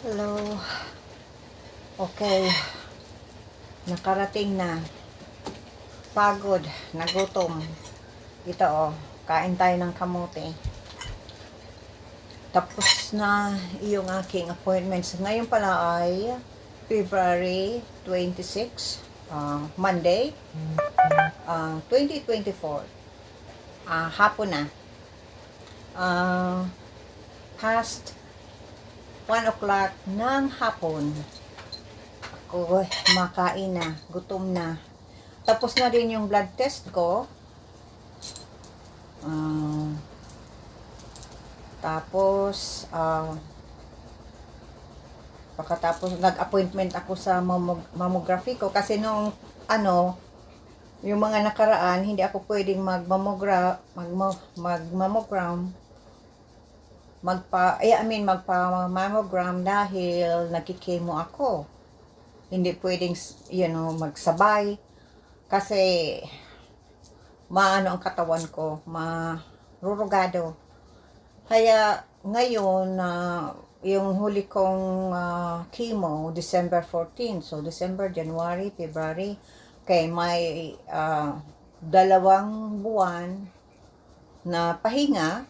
Hello. Okay. Nakarating na. Pagod. Nagutom. Ito kain tayo ng kamote. Tapos na yung aking appointments. Ngayon pala ay February 26, Monday, 2024. Hapon na. Past 1 o'clock ng hapon. Ako makain na. Gutom na. Tapos na rin yung blood test ko. Tapos, pagkatapos nag-appointment ako sa mammography ko kasi nung yung mga nakaraan hindi ako pwedeng magmammogram magpa-mammogram dahil nagkikemo ako. Hindi pwedeng magsabay kasi maano ang katawan ko, marurugado. Kaya ngayon yung huli kong chemo December 14. So December, January, February. Okay, may 2 buwan na pahinga.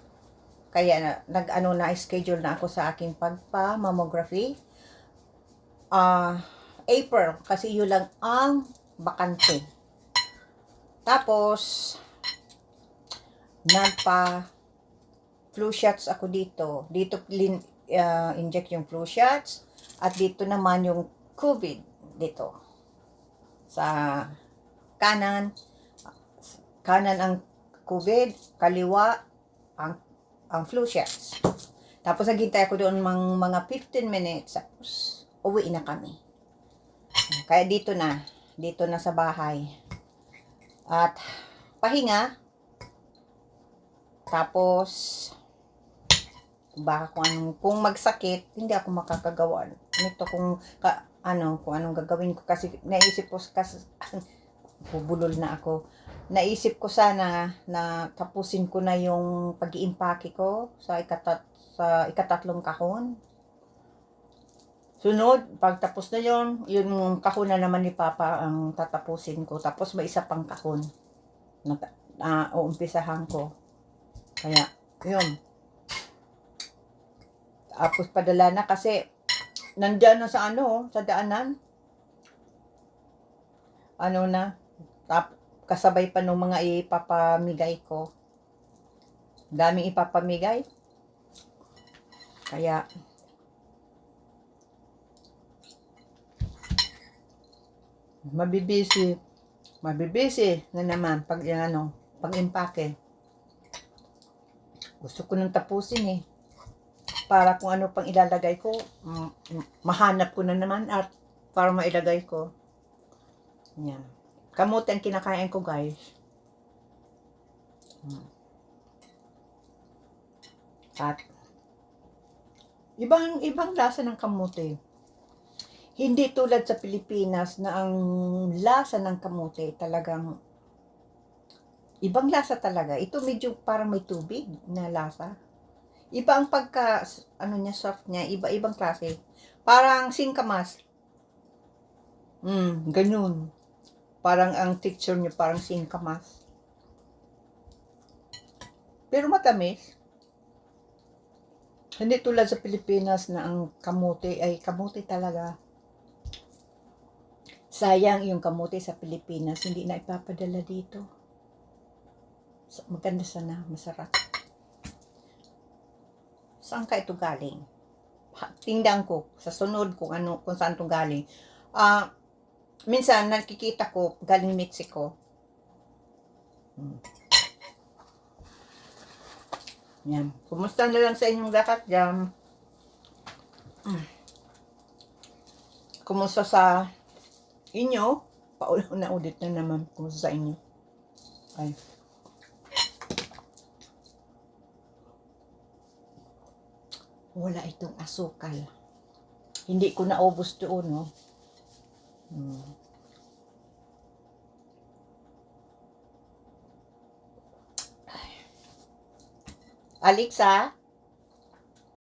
Kaya nag-schedule na ako sa aking pagpa-mammography. April, kasi yun lang ang bakante. Tapos, nagpa-flu shots ako dito. Dito inject yung flu shots. At dito naman yung COVID dito. Sa kanan ang COVID, kaliwa ang flu shots. Tapos naghintay ako doon mga 15 minutes. Tapos uwi na kami. Kaya dito na sa bahay. At pahinga. Tapos baka kung magsakit, hindi ako makakagawa nito kung anong gagawin ko kasi naisip ko kasi bubulol na ako. Naisip ko sana na tapusin ko na yung pag-iimpake ko sa ikatatlong kahon. Sunod, pagtapos na yung kahon na naman ni Papa ang tatapusin ko. Tapos may isa pang kahon na uumpisahan ko. Kaya, yun. Tapos padala na kasi nandyan na sa daanan. Kasabay pa nung mga ipapamigay ko. Daming ipapamigay. Kaya, mabibisi na naman pag-impake. Gusto ko nang tapusin para kung ano pang ilalagay ko, mahanap ko na naman at para mailagay ko. Yan. Kamote ang kinakain ko, guys. At ibang lasa ng kamote. Hindi tulad sa Pilipinas na ang lasa ng kamote talagang ibang lasa talaga. Ito medyo parang may tubig na lasa. Iba ang soft niya, ibang klase. Parang singkamas. Ganun. Parang ang texture niya parang singkamas. Pero matamis. Hindi tulad sa Pilipinas na ang kamote ay kamote talaga. Sayang yung kamote sa Pilipinas, hindi na ipapadala dito. Maganda sana, masarap. Saan ka ito galing? Tingnan ko sa sunod kung saan ito galing. Minsan nakikita ko galing Mexico. Yan. Kumusta na lang sa inyong lahat dyan? Kumusta sa inyo? Paulit na naman. Kumusta sa inyo? Ay. Wala itong asukal. Hindi ko naubos doon, Alexa,